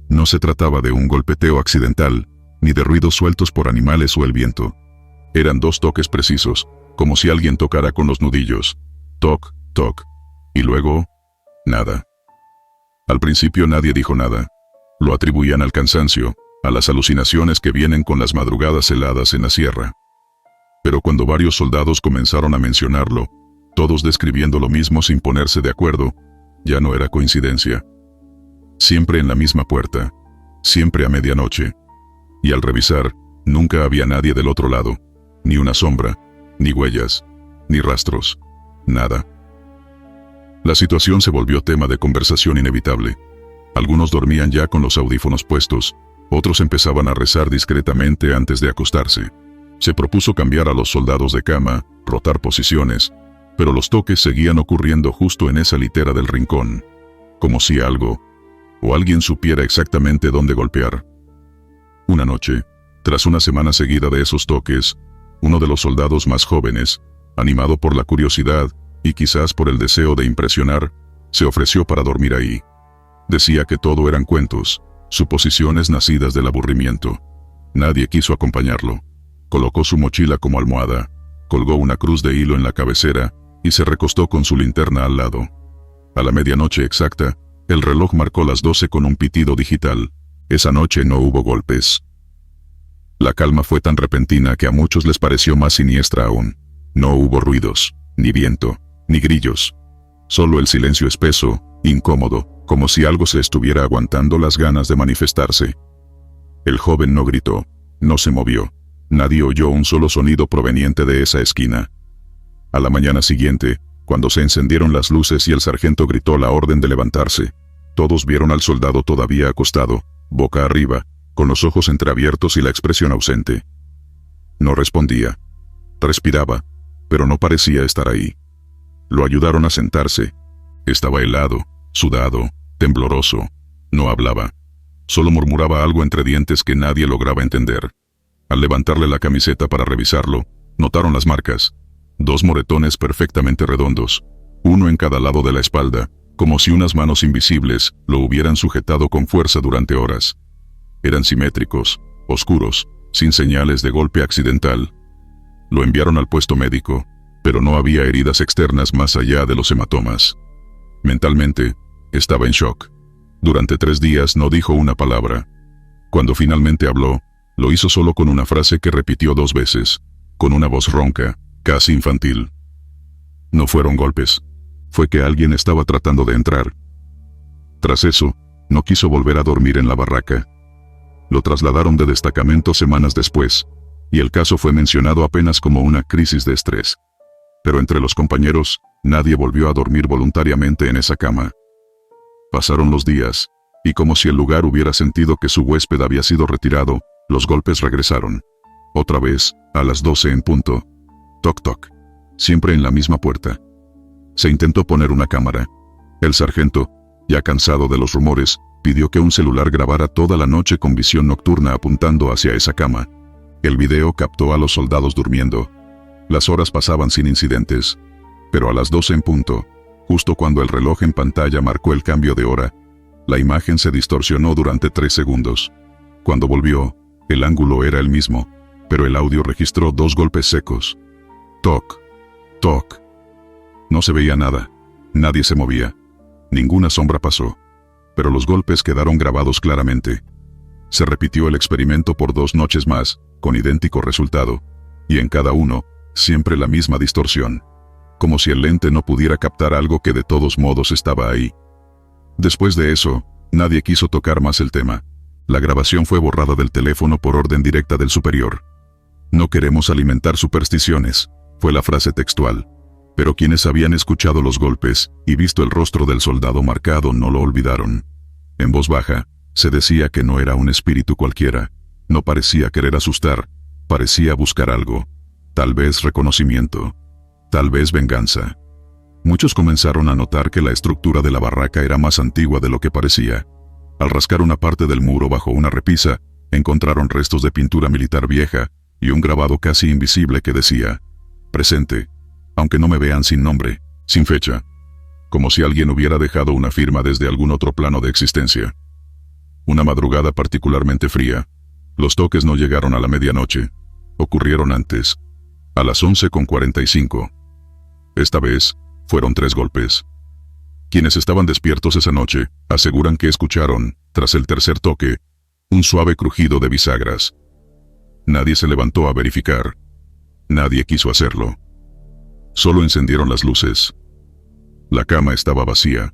No se trataba de un golpeteo accidental, ni de ruidos sueltos por animales o el viento. Eran 2 toques precisos, como si alguien tocara con los nudillos. Toc, toc. Y luego, nada. Al principio nadie dijo nada. Lo atribuían al cansancio, a las alucinaciones que vienen con las madrugadas heladas en la sierra. Pero cuando varios soldados comenzaron a mencionarlo, todos describiendo lo mismo sin ponerse de acuerdo, ya no era coincidencia. Siempre en la misma puerta, siempre a medianoche. Y al revisar, nunca había nadie del otro lado, ni una sombra, ni huellas, ni rastros, nada. La situación se volvió tema de conversación inevitable. Algunos dormían ya con los audífonos puestos, otros empezaban a rezar discretamente antes de acostarse. Se propuso cambiar a los soldados de cama, rotar posiciones, pero los toques seguían ocurriendo justo en esa litera del rincón, como si algo o alguien supiera exactamente dónde golpear. Una noche, tras una semana seguida de esos toques, uno de los soldados más jóvenes, animado por la curiosidad y quizás por el deseo de impresionar, se ofreció para dormir ahí. Decía que todo eran cuentos, suposiciones nacidas del aburrimiento. Nadie quiso acompañarlo. Colocó su mochila como almohada, colgó una cruz de hilo en la cabecera y se recostó con su linterna al lado. A la medianoche exacta, el reloj marcó las 12 con un pitido digital. Esa noche no hubo golpes. La calma fue tan repentina que a muchos les pareció más siniestra aún. No hubo ruidos, ni viento, ni grillos. Solo el silencio espeso, incómodo, como si algo se estuviera aguantando las ganas de manifestarse. El joven no gritó, no se movió. Nadie oyó un solo sonido proveniente de esa esquina. A la mañana siguiente, cuando se encendieron las luces y el sargento gritó la orden de levantarse, todos vieron al soldado todavía acostado, boca arriba, con los ojos entreabiertos y la expresión ausente. No respondía. Respiraba, pero no parecía estar ahí. Lo ayudaron a sentarse. Estaba helado, sudado, tembloroso. No hablaba. Solo murmuraba algo entre dientes que nadie lograba entender. Al levantarle la camiseta para revisarlo, notaron las marcas. 2 moretones perfectamente redondos, uno en cada lado de la espalda, como si unas manos invisibles lo hubieran sujetado con fuerza durante horas. Eran simétricos, oscuros, sin señales de golpe accidental. Lo enviaron al puesto médico, pero no había heridas externas más allá de los hematomas. Mentalmente, estaba en shock. Durante 3 días no dijo una palabra. Cuando finalmente habló, lo hizo solo con una frase que repitió 2 veces, con una voz ronca, casi infantil. No fueron golpes. Fue que alguien estaba tratando de entrar. Tras eso, no quiso volver a dormir en la barraca. Lo trasladaron de destacamento semanas después, y el caso fue mencionado apenas como una crisis de estrés. Pero entre los compañeros, nadie volvió a dormir voluntariamente en esa cama. Pasaron los días, y como si el lugar hubiera sentido que su huésped había sido retirado, los golpes regresaron. Otra vez, a las 12 en punto. Toc toc. Siempre en la misma puerta. Se intentó poner una cámara. El sargento, ya cansado de los rumores, pidió que un celular grabara toda la noche con visión nocturna apuntando hacia esa cama. El video captó a los soldados durmiendo. Las horas pasaban sin incidentes. Pero a las 12 en punto, justo cuando el reloj en pantalla marcó el cambio de hora, la imagen se distorsionó durante 3 segundos. Cuando volvió, el ángulo era el mismo, pero el audio registró 2 golpes secos. Toc, toc. No se veía nada. Nadie se movía. Ninguna sombra pasó. Pero los golpes quedaron grabados claramente. Se repitió el experimento por 2 noches más, con idéntico resultado. Y en cada uno, siempre la misma distorsión. Como si el lente no pudiera captar algo que de todos modos estaba ahí. Después de eso, nadie quiso tocar más el tema. La grabación fue borrada del teléfono por orden directa del superior. No queremos alimentar supersticiones, fue la frase textual. Pero quienes habían escuchado los golpes y visto el rostro del soldado marcado no lo olvidaron. En voz baja, se decía que no era un espíritu cualquiera, no parecía querer asustar, parecía buscar algo, tal vez reconocimiento, tal vez venganza. Muchos comenzaron a notar que la estructura de la barraca era más antigua de lo que parecía. Al rascar una parte del muro bajo una repisa, encontraron restos de pintura militar vieja y un grabado casi invisible que decía: presente, aunque no me vean, sin nombre, sin fecha. Como si alguien hubiera dejado una firma desde algún otro plano de existencia. Una madrugada particularmente fría. Los toques no llegaron a la medianoche. Ocurrieron antes. A las 11:45. Esta vez, fueron 3 golpes. Quienes estaban despiertos esa noche, aseguran que escucharon, tras el tercer toque, un suave crujido de bisagras. Nadie se levantó a verificar. Nadie quiso hacerlo. Solo encendieron las luces. La cama estaba vacía.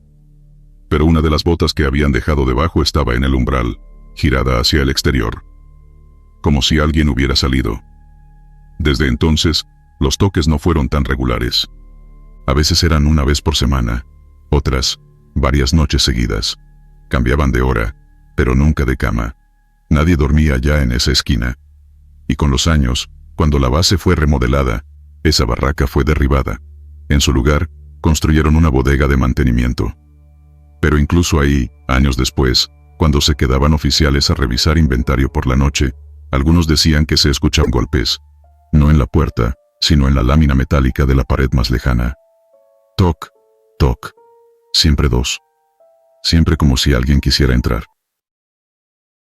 Pero una de las botas que habían dejado debajo estaba en el umbral, girada hacia el exterior. Como si alguien hubiera salido. Desde entonces, los toques no fueron tan regulares. A veces eran una vez por semana, otras, varias noches seguidas. Cambiaban de hora, pero nunca de cama. Nadie dormía ya en esa esquina. Y con los años, cuando la base fue remodelada, esa barraca fue derribada. En su lugar, construyeron una bodega de mantenimiento. Pero incluso ahí, años después, cuando se quedaban oficiales a revisar inventario por la noche, algunos decían que se escuchaban golpes. No en la puerta, sino en la lámina metálica de la pared más lejana. Toc, toc. Siempre 2. Siempre como si alguien quisiera entrar.